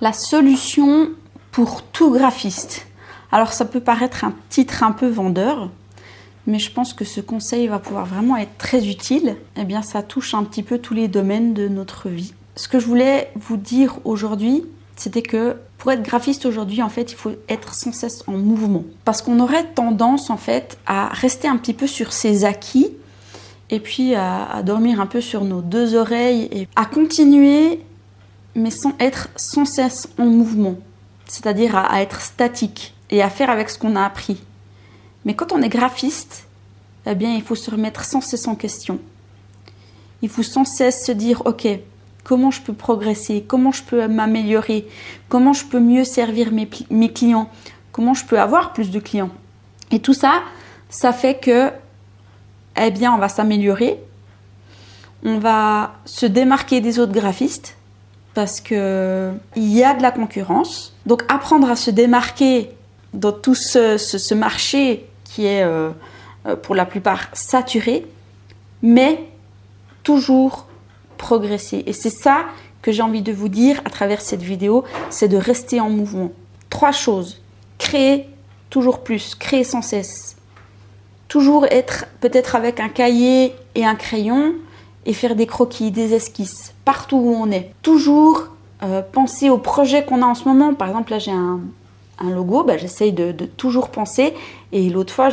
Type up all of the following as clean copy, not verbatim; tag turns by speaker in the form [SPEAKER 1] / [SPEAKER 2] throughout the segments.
[SPEAKER 1] La solution pour tout graphiste. Alors ça peut paraître un titre un peu vendeur, mais je pense que ce conseil va pouvoir vraiment être très utile. Eh bien, ça touche un petit peu tous les domaines de notre vie. Ce que je voulais vous dire aujourd'hui, c'était que pour être graphiste aujourd'hui, en fait, il faut être sans cesse en mouvement. Parce qu'on aurait tendance, en fait, à rester un petit peu sur ses acquis et puis à dormir un peu sur nos deux oreilles et à continuer, mais sans être sans cesse en mouvement. C'est-à-dire à être statique et à faire avec ce qu'on a appris. Mais quand on est graphiste, eh bien, il faut se remettre sans cesse en question. Il faut sans cesse se dire, ok, comment je peux progresser, comment je peux m'améliorer, comment je peux mieux servir mes clients, comment je peux avoir plus de clients. Et tout ça, ça fait que, eh bien, on va s'améliorer, on va se démarquer des autres graphistes parce qu'il y a de la concurrence. Donc, apprendre à se démarquer dans tout ce marché qui est pour la plupart saturé, mais toujours progresser. Et c'est ça que j'ai envie de vous dire à travers cette vidéo, c'est de rester en mouvement. 3 choses. Créer toujours plus, créer sans cesse. Toujours être peut-être avec un cahier et un crayon et faire des croquis, des esquisses, partout où on est. Toujours penser au projet qu'on a en ce moment. Par exemple, là j'ai un logo, j'essaye de toujours penser. Et l'autre fois,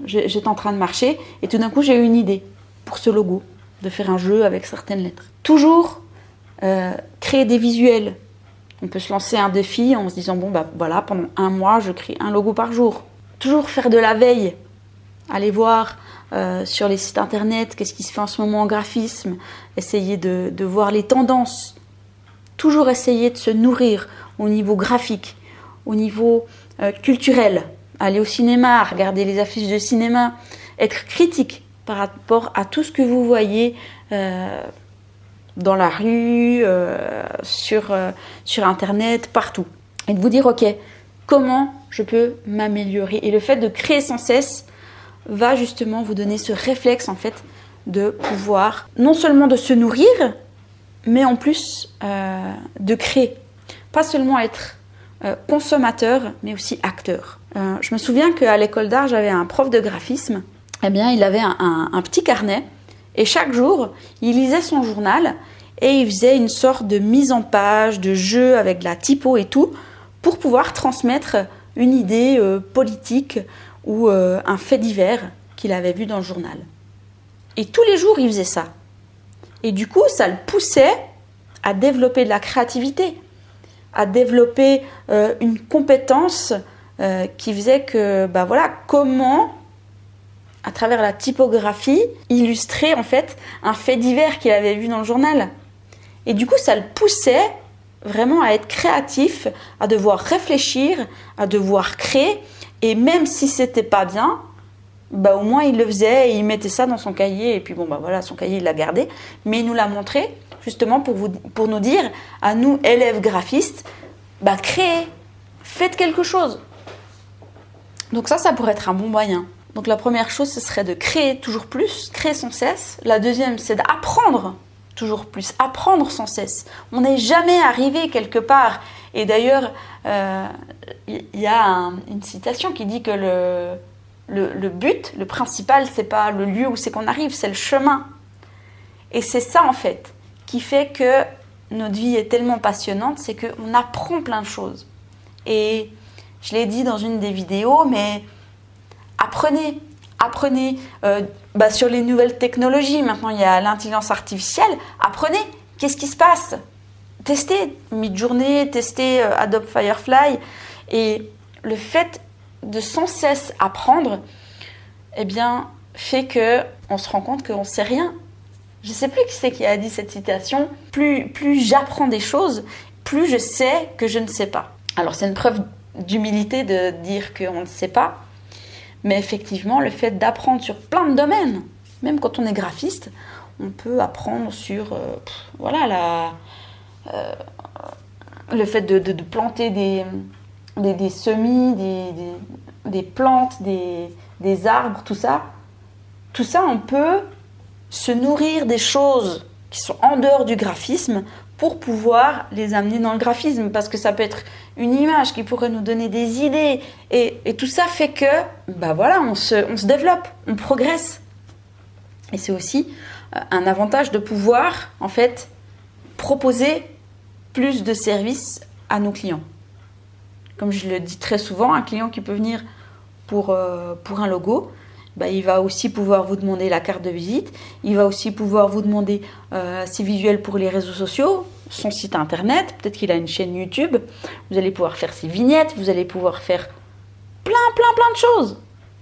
[SPEAKER 1] j'étais en train de marcher et tout d'un coup, j'ai eu une idée pour ce logo, de faire un jeu avec certaines lettres. Toujours créer des visuels. On peut se lancer un défi en se disant, voilà, pendant 1 mois, je crée un logo par jour. Toujours faire de la veille. Aller voir sur les sites internet qu'est-ce qui se fait en ce moment en graphisme. Essayer de voir les tendances. Toujours essayer de se nourrir au niveau graphique, au niveau culturel, aller au cinéma, regarder les affiches de cinéma, être critique par rapport à tout ce que vous voyez dans la rue, sur internet, partout. Et de vous dire, ok, comment je peux m'améliorer? Et le fait de créer sans cesse va justement vous donner ce réflexe en fait de pouvoir non seulement de se nourrir, mais en plus de créer. Pas seulement être consommateur, mais aussi acteur. Je me souviens qu'à l'école d'art, j'avais un prof de graphisme. Eh bien, il avait un petit carnet et chaque jour, il lisait son journal et il faisait une sorte de mise en page, de jeu avec de la typo et tout pour pouvoir transmettre une idée politique ou un fait divers qu'il avait vu dans le journal. Et tous les jours, il faisait ça. Et du coup, ça le poussait à développer de la créativité, à développer une compétence qui faisait que, comment, à travers la typographie, illustrer en fait un fait divers qu'il avait vu dans le journal. Et du coup, ça le poussait vraiment à être créatif, à devoir réfléchir, à devoir créer. Et même si c'était pas bien, au moins il le faisait et il mettait ça dans son cahier. Et puis son cahier il l'a gardé. Mais il nous l'a montré justement pour nous dire, à nous élèves graphistes, créez, faites quelque chose. Donc ça pourrait être un bon moyen. Donc la première chose, ce serait de créer toujours plus, créer sans cesse. La deuxième, c'est d'apprendre toujours plus, apprendre sans cesse. On n'est jamais arrivé quelque part. Et d'ailleurs, il y a une citation qui dit que le but, le principal, c'est pas le lieu où c'est qu'on arrive, c'est le chemin. Et c'est ça en fait qui fait que notre vie est tellement passionnante, c'est qu'on apprend plein de choses. Et je l'ai dit dans une des vidéos, mais apprenez sur les nouvelles technologies. Maintenant, il y a l'intelligence artificielle. Apprenez, qu'est-ce qui se passe? Testez Midjourney, testez Adobe Firefly. Et le fait de sans cesse apprendre, fait qu'on se rend compte qu'on ne sait rien. Je ne sais plus qui c'est qui a dit cette citation. Plus j'apprends des choses, plus je sais que je ne sais pas. Alors, c'est une preuve d'humilité de dire qu'on ne sait pas. Mais effectivement, le fait d'apprendre sur plein de domaines, même quand on est graphiste, on peut apprendre sur le fait de planter des semis, des plantes, des arbres, tout ça. Tout ça, on peut se nourrir des choses qui sont en dehors du graphisme pour pouvoir les amener dans le graphisme, parce que ça peut être une image qui pourrait nous donner des idées, et tout ça fait que, bah voilà, on se développe, on progresse. Et c'est aussi un avantage de pouvoir, en fait, proposer plus de services à nos clients. Comme je le dis très souvent, un client qui peut venir pour un logo, bah, il va aussi pouvoir vous demander la carte de visite, il va aussi pouvoir vous demander ses visuels pour les réseaux sociaux, son site internet, peut-être qu'il a une chaîne YouTube, vous allez pouvoir faire ses vignettes, vous allez pouvoir faire plein de choses.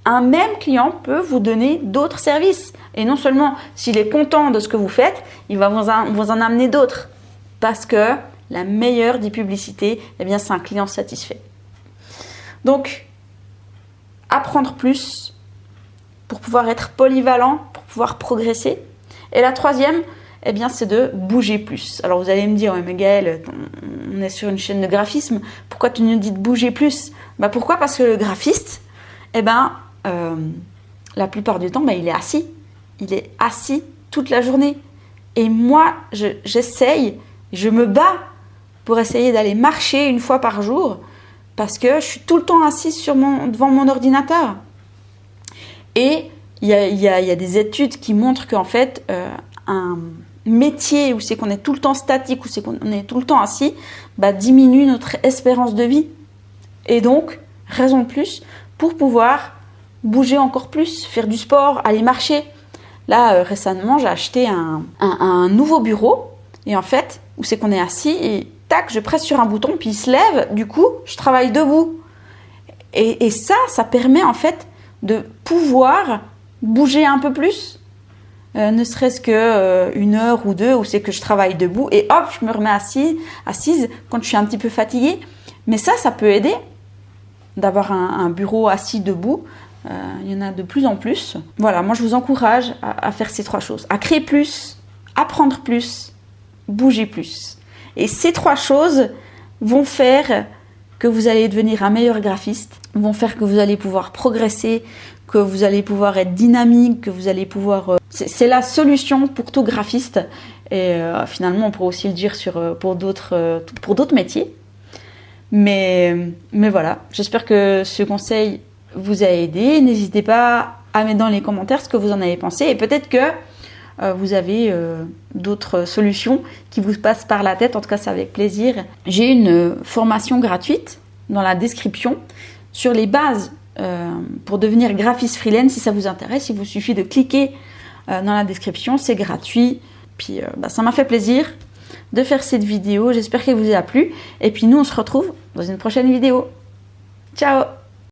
[SPEAKER 1] Un même client peut vous donner d'autres services. Et non seulement s'il est content de ce que vous faites, il va vous en amener d'autres. Parce que la meilleure des publicités, eh bien, c'est un client satisfait. Donc, apprendre plus pour pouvoir être polyvalent, pour pouvoir progresser. Et la troisième, eh bien, c'est de bouger plus. Alors, vous allez me dire, mais Gaëlle, on est sur une chaîne de graphisme, pourquoi tu nous dis de bouger plus? Bah, pourquoi? Parce que le graphiste, eh ben, la plupart du temps, il est assis. Il est assis toute la journée. Et moi, j'essaye, je me bats pour essayer d'aller marcher une fois par jour parce que je suis tout le temps assise devant mon ordinateur. Et il y a des études qui montrent qu'en fait, un métier où c'est qu'on est tout le temps statique, où c'est qu'on est tout le temps assis, diminue notre espérance de vie. Et donc, raison de plus pour pouvoir bouger encore plus, faire du sport, aller marcher. Là, récemment, j'ai acheté un nouveau bureau. Et en fait, où c'est qu'on est assis et tac, je presse sur un bouton, puis il se lève. Du coup, je travaille debout. Et ça permet en fait de pouvoir bouger un peu plus. Ne serait-ce que 1 heure ou 2 où c'est que je travaille debout. Et hop, je me remets assise quand je suis un petit peu fatiguée. Mais ça peut aider d'avoir un bureau assis debout. Il y en a de plus en plus. Voilà, moi je vous encourage à faire ces 3 choses. À créer plus, apprendre plus, bouger plus. Et ces 3 choses vont faire que vous allez devenir un meilleur graphiste, vont faire que vous allez pouvoir progresser, que vous allez pouvoir être dynamique, que vous allez pouvoir... C'est la solution pour tout graphiste. Et finalement, on pourrait aussi le dire pour d'autres métiers. Mais voilà, j'espère que ce conseil vous a aidé. N'hésitez pas à mettre dans les commentaires ce que vous en avez pensé. Et peut-être que vous avez d'autres solutions qui vous passent par la tête. En tout cas, c'est avec plaisir. J'ai une formation gratuite dans la description sur les bases pour devenir graphiste freelance. Si ça vous intéresse, il vous suffit de cliquer dans la description. C'est gratuit. Puis ça m'a fait plaisir de faire cette vidéo. J'espère qu'elle vous a plu. Et puis nous, on se retrouve dans une prochaine vidéo. Ciao!